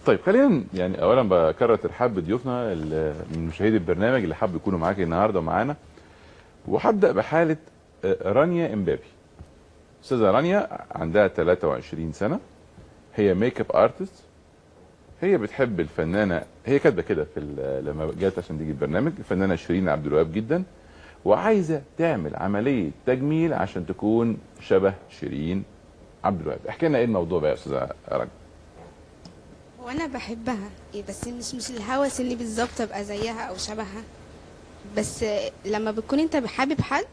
طيب خلينا يعني اولا بكرر ترحاب بضيوفنا من مشاهدي البرنامج اللي حابب يكونوا معاك النهارده ومعانا. وهبدا بحاله رانيا امبابي. استاذه رانيا عندها 23 سنه، هي ميك اب ارتست. هي بتحب الفنانه، هي كاتبه كده في لما جت عشان تيجي البرنامج، الفنانه شيرين عبد الوهاب جدا، وعايزه تعمل عمليه تجميل عشان تكون شبه شيرين عبد الوهاب. احكي لنا ايه الموضوع بقى يا استاذه رانيا. وانا بحبها بس مش الهوس اللي بالظبط ابقى زيها او شبهها. بس لما بتكون انت حابب حد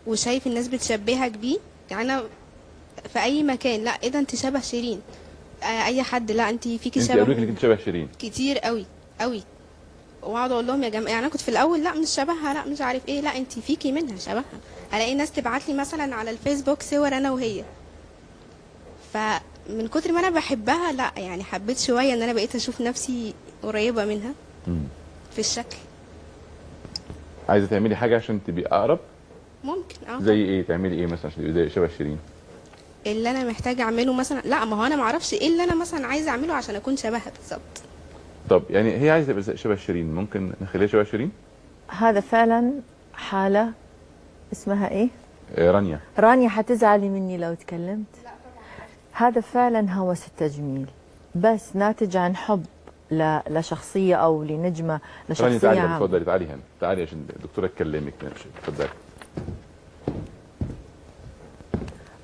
وشايف الناس بتشبهك بيه، يعني انا في اي مكان لا ايه ده انت شبه شيرين، اي حد لا انت فيكي انت شبه قالوا لك انك انت شبه شيرين كتير قوي قوي. واقعد اقول لهم يا جماعه، يعني انا كنت في الاول لا مش شبهها، لا مش عارف ايه، لا انت فيكي منها شبهها. الاقي ناس تبعت لي مثلا على الفيسبوك صور انا وهي، فمن كتر ما انا بحبها لا يعني حبيت شويه ان انا بقيت اشوف نفسي قريبه منها في الشكل. عايزه تعملي حاجه عشان تبقي اقرب؟ ممكن زي ايه؟ تعملي ايه مثلا عشان تبقي زي شبه شيرين؟ اللي انا محتاجه اعمله مثلا، لا ما هو انا ما اعرفش ايه اللي انا مثلا عايزه اعمله عشان اكون شبهها بالظبط. طب يعني هي عايزه تبقى شبه شيرين، ممكن نخليها شبه شيرين؟ هذا فعلا حالة اسمها ايه؟ رانيا. رانيا حتزعلي مني لو تكلمت. هذا فعلا هوس التجميل، بس ناتج عن حب لشخصية او لنجمة، لشخصية رانيا تعالي، عامة. اتفضلي تعالي هنا، تعالي عشان الدكتوره تكلمك. ماشي اتفضلي.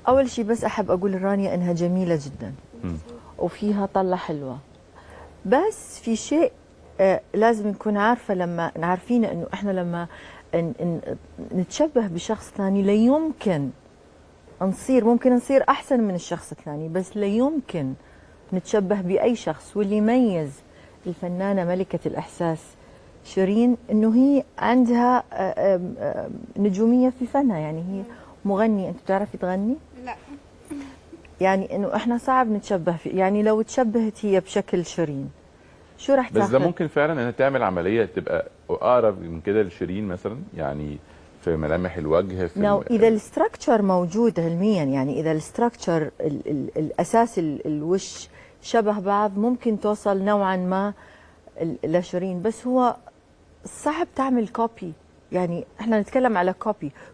اول شيء بس احب اقول لرانيا انها جميلة جدا وفيها طلة حلوة، بس في شيء لازم نكون عارفة، لما عارفين انه احنا لما نتشبه بشخص ثاني لا يمكن ممكن نصير احسن من الشخص الثاني، بس لا يمكن نتشبه باي شخص. واللي يميز الفنانة ملكة الاحساس شيرين انه هي عندها نجومية في فنها، يعني هي مغنية. انت بتعرفي تغني؟ لا يعني انه احنا صعب نتشبه في، يعني لو تشبهت هي بشكل شيرين شو راح تاخذ؟ بس ده ممكن فعلا انها تعمل عمليه تبقى اقرب من كده لشيرين مثلا، يعني في ملامح الوجه، في اذا الاستراكشر موجود علميا، يعني اذا الاستراكشر الاساس الوش شبه بعض ممكن توصل نوعا ما لشيرين، بس هو صعب تعمل كوبي. يعني احنا نتكلم على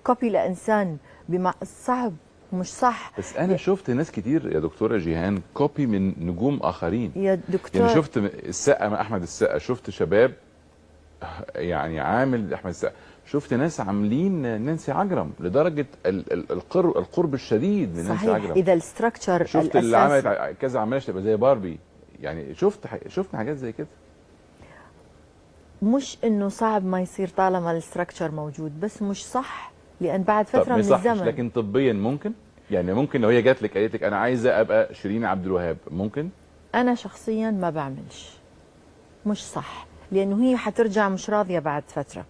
كوبي لانسان بما صعب، مش صح. بس انا شفت ناس كتير يا دكتوره جيهان كوبي من نجوم اخرين. يا دكتور يعني شفت السقا مع احمد السقا، شفت شباب يعني عامل احمد السقا، شفت ناس عاملين نانسي عجرم لدرجه القرب الشديد من نانسي صحيح. عجرم. اذا الاستراكشر شفت اللي عملت كذا عماله تبقى زي باربي، يعني شفنا حاجات زي كده. مش انه صعب ما يصير طالما الاستراكشر موجود، بس مش صح، لان بعد فتره من الزمن. لكن طبيا ممكن، يعني ممكن لو هي جات لك قالت لك انا عايزه ابقى شيرين عبد الوهاب، ممكن؟ انا شخصيا ما بعملش، مش صح، لانه هي حترجع مش راضيه بعد فتره،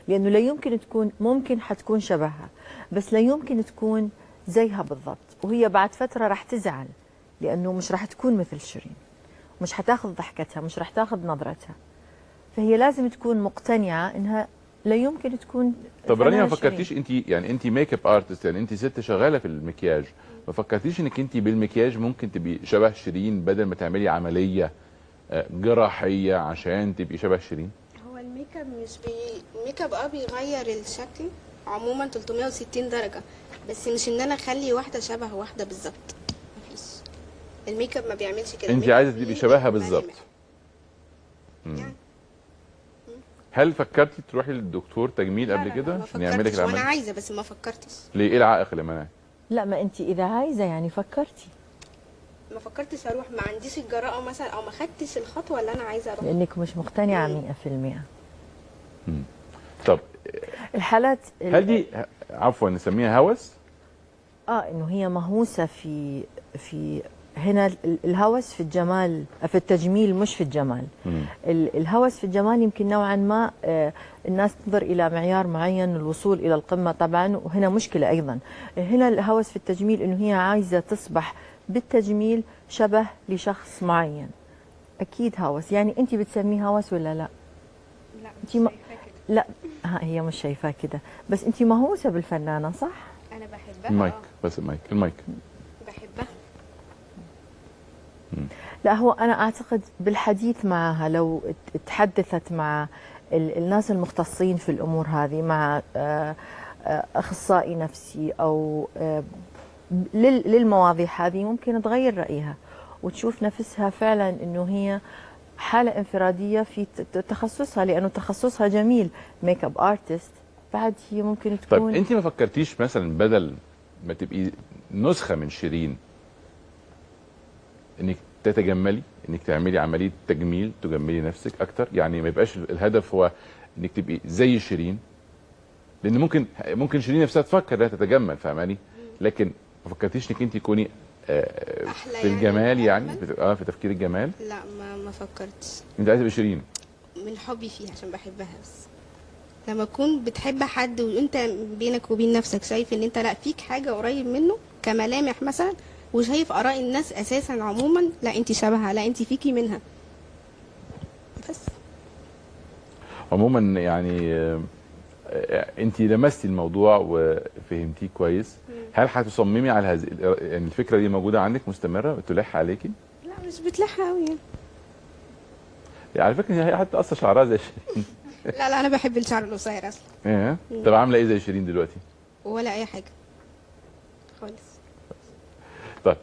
لانه لا يمكن تكون، ممكن حتكون شبهها بس لا يمكن تكون زيها بالضبط، وهي بعد فتره راح تزعل لانه مش راح تكون مثل شيرين، مش حتاخذ ضحكتها، مش راح تاخذ نظرتها. فهي لازم تكون مقتنعه انها لا يمكن تكون. طب رانيا ما فكرتيش انت، يعني انت ميك اب ارتست، يعني انت ست شغاله في المكياج، ما فكرتيش انك انت بالمكياج ممكن تبقي شبه شيرين بدل ما تعملي عمليه جراحيه عشان تبقي شبه شيرين؟ هو الميك اب مش الميك اب بيغير الشكل عموما 360 درجه، بس مش ان انا اخلي واحده شبه واحده بالظبط. مفيش، الميك اب ما بيعملش كده. انت عايزه تبقي شبهها بالظبط. يعني. هل فكرتي تروحي للدكتور تجميل قبل كده عشان يعمل لك العمليه؟ وانا عايزه بس ما فكرتش. ليه؟ ايه العائق اللي منعك؟ لا، ما انت اذا عايزه يعني فكرتي. ما فكرتش اروح، ما عنديش الجرأة مثلا، او ما خدتش الخطوه اللي انا عايزه اروح. لانك مش مقتنعه 100%. طب الحالات هل دي عفوا نسميها هوس؟ انه هي مهووسه في هنا الهوس في الجمال، في التجميل مش في الجمال. الهوس في الجمال يمكن نوعا ما الناس تنظر الى معيار معين الوصول الى القمه طبعا، وهنا مشكله ايضا. هنا الهوس في التجميل انه هي عايزه تصبح بالتجميل شبه لشخص معين. اكيد هوس. يعني انت بتسميه هوس ولا لا؟ لا انت لا هي مش شايفاه كده، بس انت مهووسه بالفنانه صح؟ انا بحبها. المايك بس، المايك لا هو أنا أعتقد بالحديث معها لو تحدثت مع الناس المختصين في الأمور هذه، مع أخصائي نفسي أو للمواضيع هذه، ممكن تغير رأيها وتشوف نفسها فعلا أنه هي حالة انفرادية في تخصصها، لأنه تخصصها جميل، ميك اب ارتست، بعد هي ممكن تكون. طيب انت ما فكرتيش مثلا بدل ما تبقي نسخة من شيرين انك تتجملي، انك تعملي عملية تجميل تجملي نفسك اكتر؟ يعني ما يبقاش الهدف هو انك تبقي زي شيرين، لان ممكن شيرين نفسها تفكر انها تتجمل، فاهماني؟ لكن ما فكرتيش انك انت تكوني احلى في الجمال، يعني أجمل؟ في تفكير الجمال؟ لا ما فكرتش. انت عايزه تبقي شيرين؟ من حبي فيها عشان بحبها بس. لما تكون بتحب حد وانت بينك وبين نفسك شايف ان انت لا فيك حاجه قريب منه كملامح مثلا، وشايف اراء الناس اساسا عموما لا انت شبهها، لا انت فيكي منها بس. عموما يعني انت لمستي الموضوع وفهمتيه كويس. هل هتصممي على هذه يعني الفكره دي موجوده عندك مستمره بتلح عليكي؟ لا مش بتلحق قوي يعني. على فكره هي حتى قصه شعرها زي شيرين. لا انا بحب الشعر القصير اصلا. ايه؟ طب عامله ايه زي شيرين دلوقتي؟ ولا اي حاجه خالص. طيب